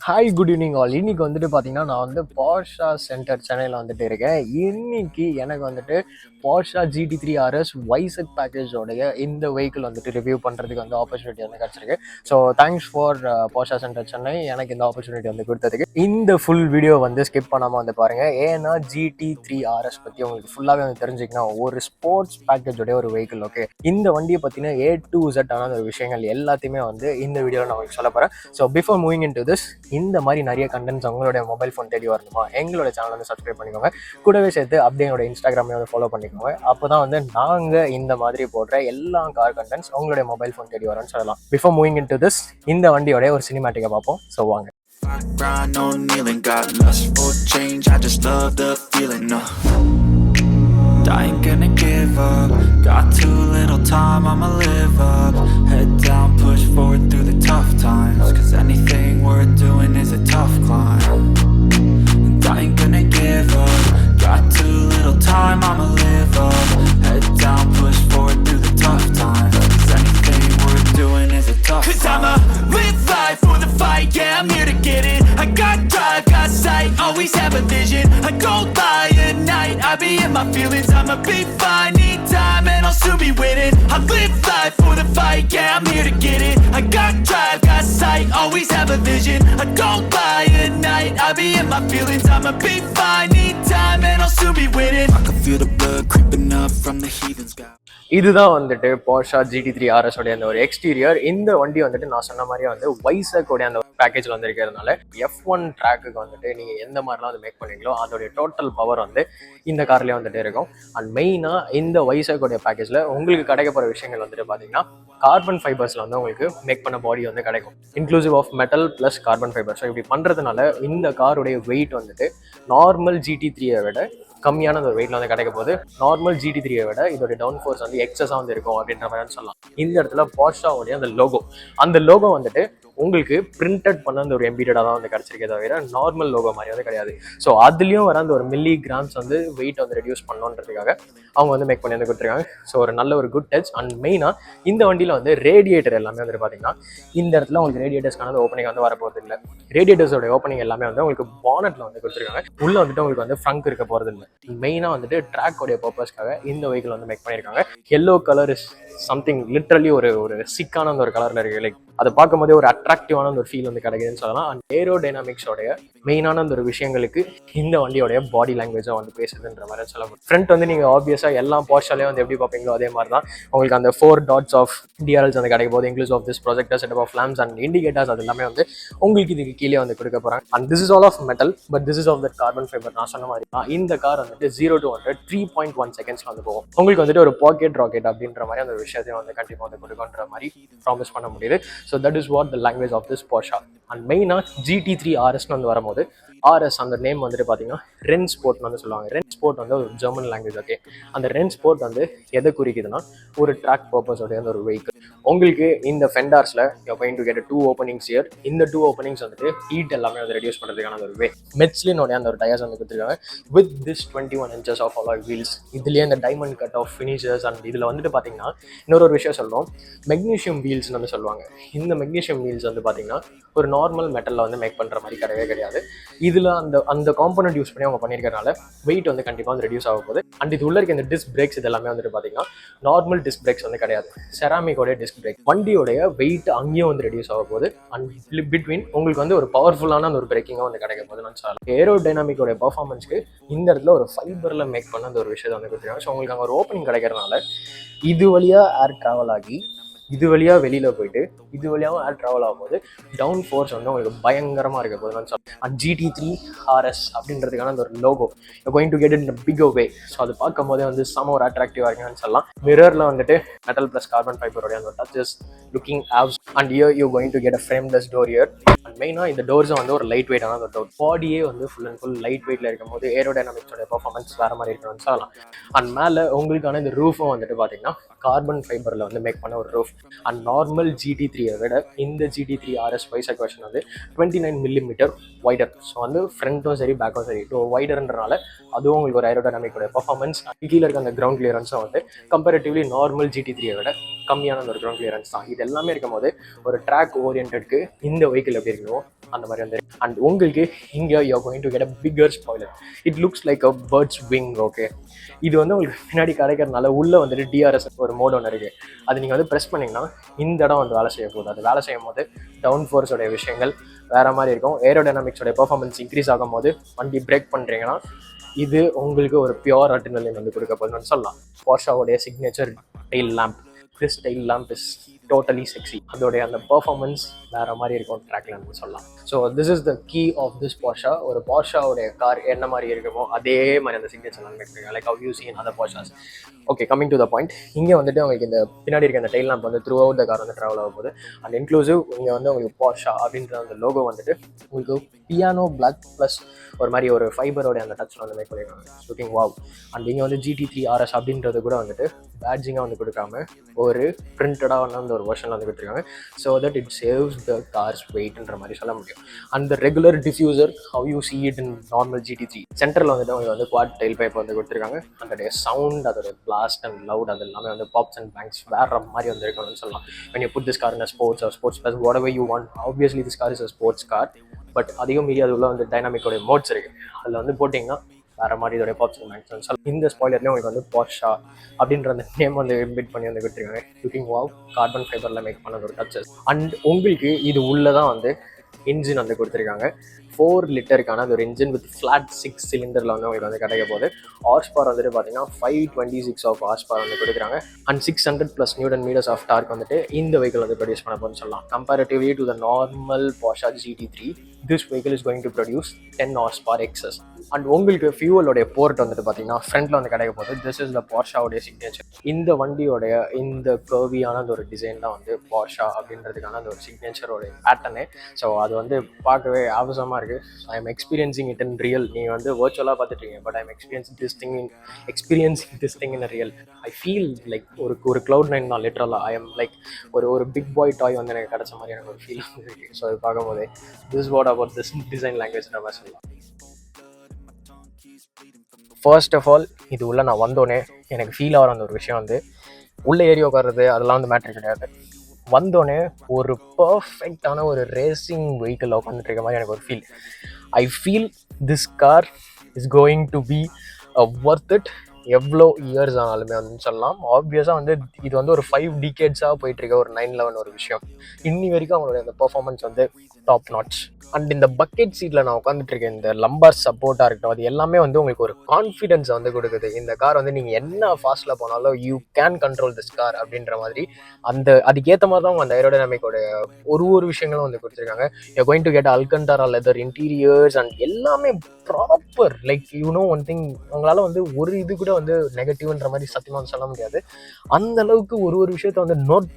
Hi good evening all. இன்னைக்கு வந்துட்டு பார்த்தீங்கன்னா நான் வந்து Porsche சென்டர் சென்னையில் வந்துட்டு இருக்கேன். இன்னைக்கு எனக்கு வந்துட்டு Porsche GT3 RS வைசக் பேக்கேஜோடைய இந்த வெஹிக்கிள் வந்துட்டு ரிவ்யூ பண்ணுறதுக்கு வந்து ஆப்பர்ச்சுனிட்டி வந்து கிடச்சிருக்கு. So thanks for Porsche centre Chennai எனக்கு இந்த ஆப்பர்ச்சுனிட்டி வந்து கொடுத்ததுக்கு. இந்த ஃபுல் வீடியோ வந்து ஸ்கிப் பண்ணாமல் வந்து பாருங்கள். ஏன்னா GT3 RS பற்றி உங்களுக்கு ஃபுல்லாகவே வந்து தெரிஞ்சுக்கணும். ஒரு ஸ்போர்ட்ஸ் பேக்கேஜோடைய ஒரு வெஹிக்கிள். ஓகே, இந்த வண்டியை பற்றின A to Z ஆன ஒரு விஷயங்கள் எல்லாத்தையுமே வந்து இந்த வீடியோவில் நான் உங்களுக்கு சொல்ல போகிறேன். So before moving in to this, இந்த மாதிரி நிறைய கண்டென்ட்ஸ் உங்களுடைய மொபைல் ஃபோன் தேடி வரணுமா, எங்களோட சேனல் வந்து சப்ஸ்கிரைப் பண்ணிக்கோங்க. கூடவே சேர்த்து அப்படியே என்னோட இன்ஸ்டாகிராமே வந்து ஃபாலோ பண்ணிக்கோங்க. அப்போ தான் வந்து நாங்கள் இந்த மாதிரி போடுற எல்லா கார் கண்டென்ட்ஸ் உங்களுடைய மொபைல் ஃபோன் தேடி வரோன்னு சொல்லலாம். Before moving in to this, இந்த வண்டியோட ஒரு சினிமேட்டிக்கை பார்ப்போம். ஸோ வாங்க. Grind on kneeling, got lust for change, I just love the feeling, no. I ain't gonna give up, got too little time, I'ma live up. Head down, push forward through the tough times, cause anything worth doing is a tough climb. And I ain't gonna give up, got too little time, I'ma live up. Head down, push forward through the tough times, cause anything worth doing is a tough climb. Cause I'ma live life for the fight, yeah, I'm here to get it. I got drive, got sight, always have a vision. I go by at night, I be in my feelings. I'ma be fine, need time and I'll soon be winning. I live life for the fight, yeah, I'm here to get it. I got drive, got sight, always have a vision. I go by at night, I be in my feelings. I'ma be fine, need time and I'll soon be winning. I can feel the blood creeping up from the heathens. இதுதான் வந்துட்டு Porsche GT3 RS உடைய அந்த ஒரு exterior. இந்த வண்டி வந்துட்டு நான் சொன்ன மாதிரியே வந்து வைசக் உடைய அந்த பேக்கேஜில் வந்து இருக்கிறதுனால F1 ட்ராக்குக்கு வந்துட்டு நீங்கள் எந்த மாதிரிலாம் வந்து மேக் பண்ணுவீங்களோ அதோடைய டோட்டல் பவர் வந்து இந்த கார்லேயே வந்துட்டு இருக்கும். அண்ட் மெயினாக இந்த வைசக் உடைய பேக்கேஜில் உங்களுக்கு கிடைக்க போகிற விஷயங்கள் வந்துட்டு பார்த்தீங்கன்னா கார்பன் ஃபைபர்ஸில் வந்து உங்களுக்கு மேக் பண்ண பாடி வந்து கிடைக்கும், inclusive of metal plus carbon fiber. So இப்படி பண்ணுறதுனால இந்த காருடைய வெயிட் வந்துட்டு நார்மல் GT3 விட கம்மியான ஒரு வெயிட்ல வந்து கிடைக்க போது. நார்மல் GT3 விட இதோட டவுன் ஃபோர்ஸ் வந்து எக்ஸஸாக வந்து இருக்கும் அப்படின்ற மாதிரி சொல்லலாம். இந்த இடத்துல Porsche அந்த லோகோ வந்துட்டு உங்களுக்கு பிரிண்டட் பண்ண அந்த ஒரு எம்பீடடாக தான் வந்து கிடச்சிருக்கே தவிர நார்மல் லோகோ மாதிரி வந்து கிடையாது. ஸோ அதுலேயும் வர அந்த ஒரு மில்லி கிராம்ஸ் வந்து வெயிட் வந்து ரெடியூஸ் பண்ணணுன்றதுக்காக அவங்க வந்து மேக் பண்ணி வந்து கொடுத்துருக்காங்க. ஸோ ஒரு நல்ல ஒரு குட் டச். அண்ட் மெயினாக இந்த வண்டியில் வந்து ரேடியேட்டர் எல்லாமே வந்து பார்த்தீங்கன்னா இந்த இடத்துல உங்களுக்கு ரேடியேட்டர்ஸ்க்கான ஓப்பனிங் வந்து வரப்போகிறது இல்லை. ரேடியேட்டர்ஸோட ஓப்பனிங் எல்லாமே வந்து உங்களுக்கு பானட்ல வந்து கொடுத்துருக்காங்க. உள்ளே வந்துட்டு உங்களுக்கு வந்து ஃப்ரங்க் இருக்க போகிறது இல்லை. மெயினாக வந்துட்டு ட்ராக்கோடைய பர்பஸ்க்காக இந்த வெஹிக்கிள் வந்து மேக் பண்ணியிருக்காங்க. Yellow colour is something literally ஒரு சிக்கான அந்த ஒரு கலரில் இருக்கு. லைக் அதை பார்க்கும் போதே ஒரு அட்ராக்டிவான ஒரு ஃபீல் வந்து கிடைக்குதுன்னு சொல்லலாம். அண்ட் ஏரோடைனாமிக்ஸோடைய மெயினான அந்த ஒரு விஷயங்களுக்கு இந்த வண்டியோடைய பாடி லாங்குவேஜாக வந்து பேசுதுன்ற மாதிரி சொல்லலாம். ஃப்ரண்ட் வந்து நீங்கள் ஆப்வியஸாக எல்லா Porscheலயும் வந்து எப்படி பார்ப்பீங்களோ அதே மாதிரி தான் உங்களுக்கு அந்த 4 dots ஆஃப் DRLs வந்து கிடைக்கும் போது, includes of this projector, setup of lamps and indicators, அது எல்லாமே வந்து உங்களுக்கு இதுக்கு கீழே வந்து கொடுக்க போகிறாங்க. And this is all of metal, but this is of that carbon fiber. நான் சொன்ன மாதிரி தான் இந்த கார் வந்துட்டு 0 to 100 3.1 செகண்ட்ஸ்ல வந்து போகும். உங்களுக்கு வந்துட்டு ஒரு பாக்கெட் ராக்கெட் அப்படின்ற மாதிரி அந்த விஷயத்தையும் வந்து கண்டிப்பாக வந்து கொடுக்குன்ற மாதிரி ப்ராமிஸ் பண்ண முடியுது. So that is what the language of this Porsche. And மெயினாக GT3 RSன்னு வந்து வரும்போது RS அந்த நேம் வந்துட்டு பார்த்தீங்கன்னா ரென் ஸ்போர்ட்னு வந்து சொல்லுவாங்க. ரென் ஸ்போர்ட் வந்து ஒரு ஜெர்மன் லாங்குவேஜ். ஓகே, அந்த ரென் ஸ்போர்ட் வந்து எதை குறிக்குதுன்னா ஒரு ட்ராக் பர்பஸோடைய அந்த ஒரு வெஹிக்கிள். உங்களுக்கு இந்த ஃபெண்டார்ஸில் you're going to get 2 openings here. இந்த 2 openings வந்துட்டு ஹீட் எல்லாமே வந்து ரெடியூஸ் பண்ணுறதுக்கான ஒரு வே. மெட்ஸ்லினோடைய அந்த ஒரு டயர்ஸ் வந்து கொடுத்துருக்காங்க with this 21 inches of alloy wheels. இதுலேயே இந்த diamond cut of finishers. And இதில் வந்துட்டு பார்த்தீங்கன்னா இன்னொரு விஷயம் சொல்கிறோம், மெக்னீஷியம் வீல்ஸ்னு வந்து சொல்லுவாங்க. இந்த மெக்னீஷியம் வீல்ஸ் வந்து பார்த்தீங்கன்னா ஒரு நார்மல் மெட்டலில் வந்து மேக் பண்ணுற மாதிரி கிடையாது. இதில் அந்த காம்பனண்ட் யூஸ் பண்ணி அவங்க பண்ணியிருக்கனால வெயிட் வந்து கண்டிப்பாக வந்து ரெடியூஸ் ஆக போகுது. அண்ட் இது உள்ள இருக்க இந்த டிஸ்க் பிரேக்ஸ் இது எல்லாமே வந்துட்டு பார்த்தீங்கன்னா நார்மல் டிஸ்க் பிரேக்ஸ் வந்து கிடையாது, செராமிக்கோடைய டிஸ்க் பிரேக். வண்டியோடைய வெயிட் அங்கேயும் வந்து ரெடியூஸ் ஆக போகுது. அண்ட் பிட்வீன் உங்களுக்கு வந்து ஒரு பவர்ஃபுல்லான அந்த ஒரு பிரேக்கிங்காக வந்து கிடைக்க போகுதுன்னு சொல்லலாம். ஏரோடைனாமிக்கோடைய பர்ஃபார்மன்ஸ்க்கு இந்த இடத்துல ஒரு ஃபைபரில் மேக் பண்ண அந்த ஒரு விஷயத்தை வந்து கொடுத்துருக்காங்க. ஸோ உங்களுக்கு அங்கே ஒரு ஓப்பனிங் கிடைக்கிறதுனால இது வழியாக ஏர் ட்ராவல் ஆகி இது வழியாக வெளியில் போயிட்டு இது வழியாகவும் ஏர் ட்ராவல் ஆகும்போது டவுன் ஃபோர்ஸ் வந்து உங்களுக்கு பயங்கரமாக இருக்க போகுதுன்னு சொல்லலாம். அண்ட் GT3 RS அப்படின்றதுக்கான அந்த ஒரு logo going to get in big way. So அது பார்க்கும் போதே வந்து செம ஒரு அட்ராக்டிவாக இருக்குன்னு சொல்லலாம். மிரரில் வந்துட்டு மெட்டல் ப்ளஸ் கார்பன் ஃபைபரோடைய அந்த touches looking ups. And here you going to get a frameless door here. And மெயினாக இந்த டோர்ஸை வந்து ஒரு லைட் வெயிட்டான அந்த டோர். பாடியே வந்து ஃபுல் அண்ட் ஃபுல் லைட் வெயிட்டில் இருக்கும் போது ஏரோடைனாமிக்ஸோட பர்ஃபார்மன்ஸ் வேறு மாதிரி இருக்கணும்னு சொல்லலாம். அண்ட் மேலே உங்களுக்கான இந்த ரூஃபும் வந்துட்டு பார்த்தீங்கன்னா கார்பன் ஃபைபரில் வந்து மேக் பண்ண ஒரு ரூஃப். அண்ட் நார்மல் GT3 விட இந்த GT3 RS வைசக் வெர்ஷன் வந்து 29mm வைடர். ஸோ வந்து ஃப்ரண்ட்டும் சரி பேக்கும் சரி வைடர்ன்றனால அதுவும் உங்களுக்கு ஒரு ஏரோடைனமிக்கோட பர்ஃபார்மன்ஸ், கீழே இருக்க அந்த கிரவுண்ட் கிளியரன்ஸும் வந்து கம்பேரிட்டிவ்லி நார்மல் GT3 விட கம்மியான ஒரு கிரவுண்ட் கிளியரன்ஸ் தான். இது எல்லாமே இருக்கும் போது ஒரு ட்ராக் ஓரியன்டுக்கு இந்த வெஹிக்கிள் எப்படி இருக்கணும் அந்த மாதிரி வந்து. அண்ட் உங்களுக்கு இங்கே you are going to get a bigger spoiler. It looks like a birds wing. Okay, இது வந்து உங்களுக்கு பின்னாடி கிடைக்கிறதுனால உள்ளே வந்துட்டு DRS ஒரு மோட் ஒன்று இருக்குது. அது நீங்கள் வந்து ப்ரெஸ் பண்ணிங்கன்னா இந்த இடம் வந்து வேலை செய்ய போகுது. அது வேலை செய்யும் போது டவுன் ஃபோர்ஸோடைய விஷயங்கள் வேறு மாதிரி இருக்கும். ஏரோடைனமிக்ஸோடைய பெர்ஃபார்மன்ஸ் இன்க்ரீஸ் ஆகும் போது வண்டி பிரேக் பண்ணுறீங்கன்னா இது உங்களுக்கு ஒரு பியோர் அட்ரினலின் வந்து கொடுக்க போகுதுன்னு சொல்லலாம். போர்ஷாவோடைய signature tail lamp. This tail lamp is totally sexy. அதோடைய அந்த பெர்ஃபார்மன்ஸ் வேறு மாதிரி இருக்கும் ட்ராக்லன்னு சொல்லலாம். So this is the key of this Porsche. ஒரு போர்ஷாவுடைய கார் என்ன மாதிரி இருக்குமோ அதே மாதிரி அந்த signature make like how you see in other Porsches. Okay, coming to the point. இங்கே வந்துட்டு உங்களுக்கு இந்த பின்னாடி இருக்க அந்த டெயில் லேம்ப் வந்து த்ரூ அவுட் த கார் வந்து ட்ராவல் ஆக போகுது. அண்ட் இன்க்ளூசிவ் இங்கே வந்து உங்களுக்கு போர்ஷா அப்படின்ற அந்த லோகோ வந்துட்டு உங்களுக்கு பியானோ பிளாக் ப்ளஸ் ஒரு மாதிரி ஒரு ஃபைபரோடைய அந்த டச்சில் வந்து மேக் பண்ணியிருக்காங்க. Looking wow. அண்ட் இங்கே வந்து GT3 RS அப்படின்றது கூட வந்துட்டு பேட்ஜிங்காக வந்து கொடுக்காம ஒரு பிரிண்டடாக வந்து ஒரு வெர்ஷனில் வந்து கொடுத்துருக்காங்க. So that it saves the car's வெயிட்ன்ற மாதிரி சொல்ல முடியும். And the regular diffuser how you see it in normal GT3 சென்டரில் வந்துட்டு அவங்க வந்து குவாட் டெயில் பைப் வந்து கொடுத்துருக்காங்க. அதோடைய சவுண்ட், அதோடைய பிளாஸ்ட் அண்ட் லவுட், அது எல்லாமே வந்து பாப்ஸ் அண்ட் பேங்க்ஸ் வேற மாதிரி வந்து இருக்கணும்னு சொல்லலாம். when you put this car in a sports or sports plus whatever you want, obviously this car is a sports car, but அதிகம் மீறி அது உள்ள வந்து டைனாமிக்கோடைய மோட்ஸ் இருக்குது. அதில் வந்து போட்டிங்கன்னா வேறு மாதிரி இதோடைய பாப்ஸ் அண்ட் பேங்க்ஸ். இந்த ஸ்பாய்லர்லேயும் உங்களுக்கு வந்து போர்ஷா அப்படின்ற அந்த நேம் வந்து பிட் பண்ணி வந்து கொடுத்துருக்காங்க. Looking wow. கார்பன் ஃபைபரில் மேக் பண்ண ஒரு டச்சஸ். அண்ட் உங்களுக்கு இது உள்ளே தான் வந்து இன்ஜின் வந்து கொடுத்துருக்காங்க. 4 லிட்டருக்கான அது ஒரு இன்ஜின் வித் ஃப்ளாட் 6 சிலிண்டரில் வந்து உங்களுக்கு வந்து கிடைக்க போகுது. ஹார்ஸ் பவர் வந்துட்டு பார்த்தீங்கன்னா 526 ஆஃப் ஹார்ஸ் பவர் வந்து கொடுக்குறாங்க. And 600+ newton meters of torque வந்துட்டு இந்த வெஹிக்கிள் வந்து ப்ரொடியூஸ் பண்ண போகுதுன்னு சொல்லலாம். Comparatively to the normal Porsche GT3, this vehicle is going to produce 10 horsepower excess. And உங்களுக்கு ஃபியூவலோடைய போர்ட் வந்துட்டு பார்த்தீங்கன்னா ஃப்ரண்ட்டில் வந்து கிடைக்க போகுது. திஸ் இஸ் த போர்ஷாவுடைய சிக்னேச்சர். இந்த வண்டியோடைய இந்த கர்வியான அந்த ஒரு டிசைன் தான் வந்து போர்ஷா அப்படின்றதுக்கான அந்த ஒரு சிக்னேச்சரோடைய பேட்டர்னு. ஸோ அது வந்து பார்க்கவே அவசரமாக இருக்குது. I am experiencing it in real. நீங்கள் வந்து வர்ச்சுவலாக பார்த்துட்டீங்க, but I am experiencing this thing in real. I feel like ஒரு Cloud9 தான் லிட்ரலாக. ஐ எம் லைக் ஒரு பிக் பாய் டாய் வந்து எனக்கு கிடச்ச மாதிரி எனக்கு ஒரு ஃபீல் இருக்குது. ஸோ அது பார்க்கும்போது this what about this design language நம்ம சொல்லலாம். ஃபர்ஸ்ட் ஆஃப் ஆல் இது உள்ள நான் வந்தோடனே எனக்கு ஃபீல் ஆகிற அந்த ஒரு விஷயம் வந்து உள்ளே ஏறி உட்கார்றது அதெல்லாம் வந்து மேட்ரு கிடையாது. வந்தோடனே ஒரு பர்ஃபெக்டான ஒரு ரேசிங் வெஹிக்கிள் உட்காந்துட்டு இருக்க மாதிரி எனக்கு ஒரு feel. I feel this car is going to be worth it. எவ்வளோ இயர்ஸ் ஆனாலுமே வந்து சொல்லலாம். ஆப்வியஸாக வந்து இது வந்து ஒரு 5 டிகேட்ஸாக போயிட்டுருக்க ஒரு 911 ஒரு விஷயம். இன்னி வரைக்கும் அவங்களுடைய அந்த பர்ஃபார்மன்ஸ் வந்து டாப் நாட்ச். அண்ட் இந்த பக்கெட் சீட்டில் நான் உட்காந்துட்டு இருக்கேன், இந்த லம்பார் சப்போர்ட்டாக இருக்கட்டும், அது எல்லாமே வந்து உங்களுக்கு ஒரு கான்ஃபிடென்ஸை வந்து கொடுக்குது. இந்த கார் வந்து நீங்கள் என்ன ஃபாஸ்ட்டில் போனாலும் you can control this car அப்படின்ற மாதிரி அதுக்கேற்ற மாதிரி தான் அந்த ஏரோடைனமிக்கோட ஒரு விஷயங்களும் வந்து கொடுத்துருக்காங்க. You going to get Alcantara leather interiors and எல்லாமே ப்ராப்பர். லைக் ஒன் திங், உங்களால் வந்து ஒரு இது கூட வந்து நெகட்டிவ்ன்ற மாதிரி சத்தியமாக வந்து சொல்ல முடியாது. அந்த அளவுக்கு ஒரு விஷயத்த வந்து நோட்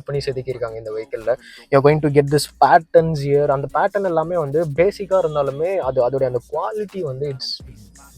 பண்ணி செதுக்கியிருக்காங்க இந்த வெஹிக்கிளில். You going to get this patterns here. அந்த பேட்டர்ன் எல்லாமே வந்து பேசிக்காக இருந்தாலுமே அதோடைய அந்த குவாலிட்டி வந்து it's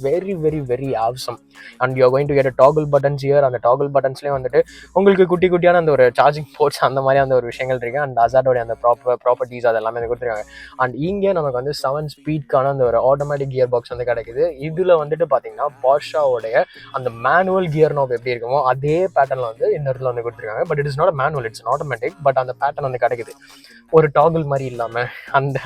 very very very awesome. And you going to get toggle buttons here. அந்த டாகிள் பட்டன்ஸ்லேயே வந்துட்டு உங்களுக்கு குட்டியான அந்த ஒரு சார்ஜிங் போர்ட்ஸ் அந்த மாதிரி அந்த ஒரு விஷயங்கள் இருக்குது. அண்ட் அசாடோடைய அந்த ப்ராப்பர்ட்டிஸ் அது எல்லாமே கொடுத்துருக்காங்க. அண்ட் இங்கே நமக்கு வந்து 7 ஸ்பீட்கான அந்த ஒரு ஆட்டோமேட்டிக் கியர் பாக்ஸ் வந்து கிடைக்குது. இதில் வந்துட்டு பார்த்தீங்கன்னா போர்ஷாவோடைய அந்த மேனுவல் கியர் நாப் எப்படி இருக்குமோ அதே பேட்டர்னில் வந்து இந்த இடத்துல வந்து கொடுத்துருக்காங்க. But it is not manual, it's automatic. But அந்த பேட்டர்ன் வந்து கிடைக்குது ஒரு டாகிள் மாதிரி இல்லாமல்.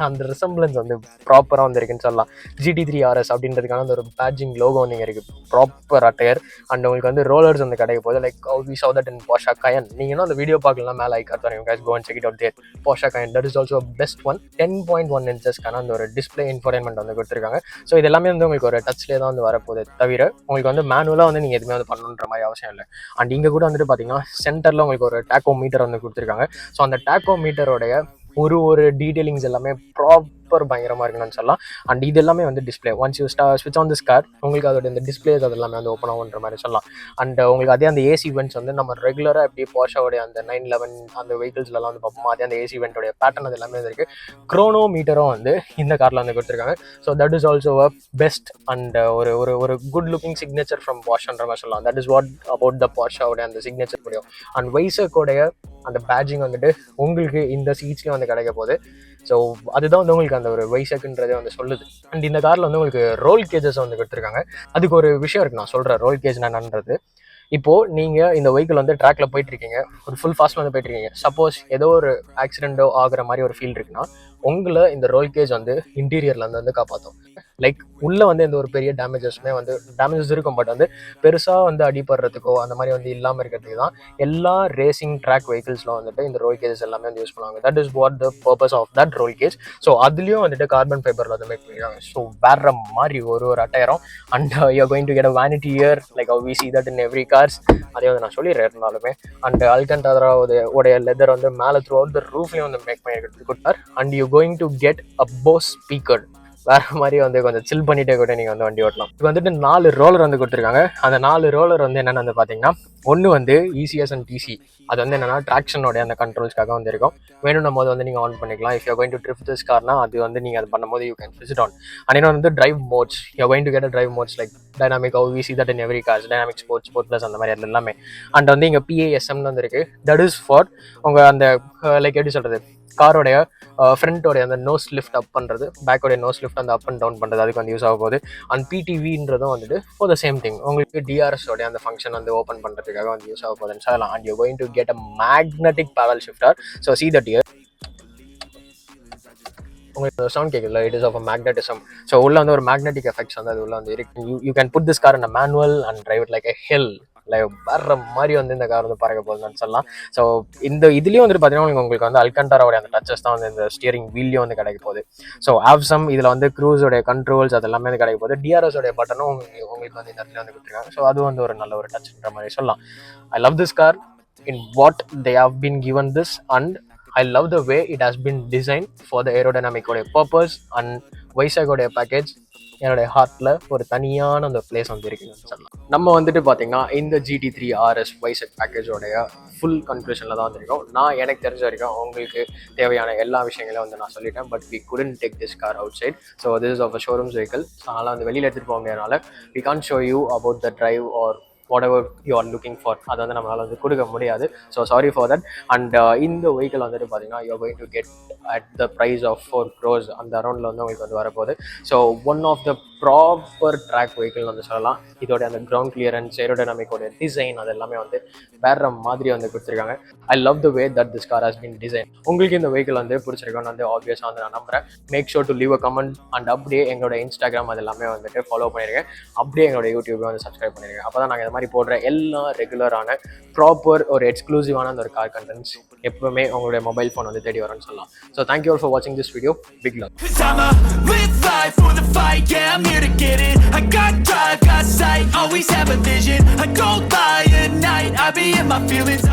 அந்த ரிசம்பிளன்ஸ் வந்து ப்ராப்பராக வந்து இருக்குன்னு சொல்லலாம். GT3 RS அப்படின்றதுக்கான அந்த ஒரு பேட்ஜிங் லோகோ வந்து இங்கே இருக்குது, ப்ராப்பர் அட்டையர். அண்ட் உங்களுக்கு வந்து ரோலர்ஸ் வந்து கிடைக்க போகுது. Like we saw that in Porsche Cayenne. நீங்கள் அந்த வீடியோ பார்க்கலாம், மேலே ஐக்கார்ட் வரையும் guys go and check it out there. Porsche Cayenne, that is also best one. 10.1 inchesக்கான அந்த ஒரு டிஸ்பிளே இன்ஃபோர்டைன்மெண்ட் வந்து கொடுத்துருக்காங்க. ஸோ இது எல்லாமே வந்து உங்களுக்கு ஒரு டச்லேயே தான் வந்து வரப்போகுது, தவிர உங்களுக்கு வந்து மேனுவலாக வந்து நீங்கள் எதுவுமே வந்து பண்ணணுன்ற மாதிரி அவசியம் இல்லை. அண்ட் இங்கே கூட வந்துட்டு பார்த்தீங்கன்னா சென்டரில் உங்களுக்கு ஒரு டேக்கோ மீட்டர் வந்து கொடுத்துருக்காங்க. ஸோ அந்த டேக்கோ மீட்டரோடைய ஒரு டீட்டெயிலிங்ஸ் எல்லாமே சூப்பர் பயங்கரமாக இருக்குன்னு சொல்லலாம். அண்ட் இது எல்லாமே வந்து டிஸ்பிளே ஒன்ஸ் யூ ஸ்விட்ச் ஆன் திஸ் கார் உங்களுக்கு அதோட இந்த டிஸ்பிளேஸ் அது எல்லாமே வந்து ஓப்பன் ஆகுன்ற மாதிரி சொல்லலாம். அண்ட் உங்களுக்கு அதே அந்த ஏசி வென்ட்ஸ் வந்து நம்ம ரெகுலராக எப்படி போர்ஷோடைய அந்த 911 அந்த வெஹிக்கிள்ஸ்லாம் வந்து பார்ப்போம், அதே அந்த ஏசி வென்ட்டோடைய பேட்டர்ன் அது எல்லாமே இருக்குது. க்ரோனோ மீட்டரும் வந்து இந்த காரில் வந்து கொடுத்துருக்காங்க. So that is also a best and ஒரு ஒரு ஒரு குட் லுக்கிங் சிக்னேச்சர் ஃப்ரம் Porscheன்ற மாதிரி சொல்லலாம். That is what about the Porscheோடைய அந்த சிக்னேச்சர் முடியும். அண்ட் வைசக்கோடைய அந்த பேட்ஜிங் வந்துட்டு உங்களுக்கு இந்த சீட்ஸ்லேயும் வந்து கிடைக்க போகுது. ஸோ அதுதான் வந்து உங்களுக்கு அந்த ஒரு வைசக்குன்றதே வந்து சொல்லுது. அண்ட் இந்த காரில் வந்து உங்களுக்கு ரோல் கேஜஸ் வந்து கொடுத்துருக்காங்க. அதுக்கு ஒரு விஷயம் இருக்குது, நான் சொல்கிறேன் ரோல் கேஜ் என்னன்றது. இப்போது நீங்கள் இந்த வெஹிக்கிள் வந்து ட்ராக்ல போயிட்டுருக்கீங்க, ஒரு ஃபுல் ஃபாஸ்ட்டில் வந்து போயிட்டுருக்கீங்க. சப்போஸ் ஏதோ ஒரு ஆக்சிடென்ட்டோ ஆகிற மாதிரி ஒரு ஃபீல் இருக்குன்னா உங்களை இந்த ரோல் கேஜ் வந்து இன்டீரியர்லேருந்து வந்து காப்பாற்றும். லைக் உள்ளே வந்து எந்த ஒரு பெரிய டேமேஜஸ் இருக்கும், பட் வந்து பெருசாக வந்து அடிபடுறதுக்கோ அந்த மாதிரி வந்து இல்லாமல் இருக்கிறதுக்கு தான் எல்லா ரேசிங் ட்ராக் வெஹிக்கிள்ஸில் வந்துட்டு இந்த ரோல் கேஜஸ் எல்லாமே வந்து யூஸ் பண்ணுவாங்க. That is what the purpose of that roll cage. So அதுலேயும் வந்துட்டு கார்பன் ஃபைபரில் வந்து மேக் பண்ணிருக்காங்க. ஸோ வேற மாதிரி ஒரு அட்டையரம். And you're going to get a vanity year like we see that in every cars. அதே வந்து நான் சொல்லிடுறேன் இருந்தாலுமே. அண்ட் அல்கண்டாரா உடைய லெதர் வந்து மேலே த்ரூ அவுட் த ரூஃப்லேயும் வந்து மேக் பண்ணிட்டு கொடுத்தார். And you going to get a Bose speaker. வேறு மாதிரி வந்து கொஞ்சம் சில் பண்ணிட்டே கூட நீங்கள் வந்து வண்டி ஓட்டலாம். இப்போ வந்துட்டு 4 ரோலர் வந்து கொடுத்துருக்காங்க. அந்த 4 ரோலர் வந்து என்னென்னு வந்து பார்த்தீங்கன்னா, ஒன்று வந்து ECS அண்ட் TC. அது வந்து என்னென்னா ட்ராக்ஷனோடைய அந்த கண்ட்ரோல்ஸ்க்காக வந்து இருக்கும். வேணும்னும் போது வந்து நீங்கள் ஆன் பண்ணிக்கலாம். If you going to drift this Karnaugh அது வந்து நீங்கள் அது பண்ணும்போது யூ கேன் ஸ்விட்ச் இட் ஆன். அண்ட் இன்னொன்று வந்து drive modes. You going to get a drive modes like dynamic we see that in every cars, dynamic sport plus அந்த மாதிரி அது எல்லாமே. அண்ட் வந்து இங்கே PASMனு வந்து இருக்குது. தட் இஸ் ஃபார் உங்கள் அந்த லைக் எப்படி சொல்கிறது, காரோடைய ஃப்ரண்ட்டோடைய அந்த நோஸ் லிஃப்ட் அப் பண்ணுறது, பேக்கோடைய நோஸ் லிஃப்ட் அந்த அப் அண்ட் டவுன் பண்ணுறது, அதுக்கு வந்து யூஸ் ஆக போகுது. அண்ட் PTVன்றதும் வந்துட்டு ஃபார் த சேம் திங் உங்களுக்கு DRSோடைய அந்த ஃபங்க்ஷன் வந்து ஓப்பன் பண்ணுறதுக்காக வந்து யூஸ் ஆக போகுதுன்னு சொல்லலாம். And you going to get a magnetic paddle shifter. So see that here உங்களுக்கு சவுண்ட் கேட்குதுல, it is of a magnetism. So உள்ள வந்து ஒரு மேக்னெட்டிக் எஃபெக்ட்ஸ் வந்து அது உள்ள வந்து இருக்கு. You can put this car in a manual and drive it like a hill. வர்ற மாதிரி வந்து இந்த கார் வந்து பறக்க போகுதுன்னு சொல்லலாம். ஸோ இந்த இதுலேயும் வந்துட்டு பார்த்தீங்கன்னா உங்களுக்கு வந்து அல்கண்டாராவோட அந்த டச்சஸ் தான் வந்து இந்த ஸ்டியரிங் வீல்லையும் வந்து கிடைக்க போகுது. ஸோ ஆப்சம் இதில் வந்து க்ரூஸோடைய கண்ட்ரோல்ஸ் அது எல்லாமே வந்து கிடைக்க போகுது. DRSோடைய பட்டனும் உங்களுக்கு வந்து இந்த இடத்துல வந்து கொடுத்துருக்காங்க. ஸோ அது வந்து ஒரு நல்ல ஒரு டச்ன்ற மாதிரி சொல்லலாம். I love this car in what they have been given this, and I love the way it has been designed for the aerodynamic purpose and வைசாகோடைய பேக்கேஜ் என்னுடைய ஹார்ட்டில் ஒரு தனியான அந்த பிளேஸ் வந்து இருக்குன்னு சொல்லலாம். நம்ம வந்துட்டு பார்த்தீங்கன்னா இந்த GT3 RS வைசாக் பேக்கேஜோடைய ஃபுல் கன்க்ளூஷனில் தான் வந்திருக்கோம். நான் எனக்கு தெரிஞ்ச வரைக்கும் உங்களுக்கு தேவையான எல்லா விஷயங்களையும் வந்து நான் சொல்லிட்டேன். But we couldn't take this car outside. So this is of a showroom's vehicle. So அதனால் வந்து வெளியில் எடுத்துகிட்டு போக முடியாதனால we can't show you about the drive or whatever you are looking for. அது வந்து நம்மளால் வந்து கொடுக்க முடியாது. So sorry for that. And இந்த வெஹிக்கிள் வந்துட்டு பார்த்தீங்கன்னா you are going to get at the price of 4 crores அந்த அரௌண்டில் வந்து உங்களுக்கு வந்து வரப்போகுது. So one of the proper track vehicle வந்து சொல்லலாம். இதோட அந்த கிரவுண்ட் கிளியரன்ஸ், ஏரோடைனமிக்கோட டிசைன் அது எல்லாமே வந்து வேற மாதிரி வந்து கொடுத்துருக்காங்க. I love the way that this car has been design. உங்களுக்கு இந்த வெஹிக்கிள் வந்து பிடிச்சிருக்கோன்னு வந்து ஆப்வியஸாக வந்து நான் நம்புறேன். Make sure to leave a comment and அப்படியே எங்களோட Instagram அது எல்லாமே வந்துட்டு ஃபாலோ பண்ணிடுங்க. அப்படியே எங்களோட யூடியூப் வந்து சப்ஸ்கிரைப் பண்ணிடுங்க. அப்போ தான் நாங்கள் இந்த மாதிரி போடுற எல்லா ரெகுலரான ப்ராப்பர் ஒரு எக்ஸ்க்ளூசிவான அந்த ஒரு கார் கண்டென்ட்ஸ் எப்பவுமே உங்களுடைய மொபைல் ஃபோன் வந்து தேடி வரும்னு சொல்லலாம். ஸோ தேங்க்யூ ஆல் ஃபார் வாட்சிங் this video. Big love. Here to get it. I got drive, got sight, always have a vision. I don't lie at night, I be in my feelings.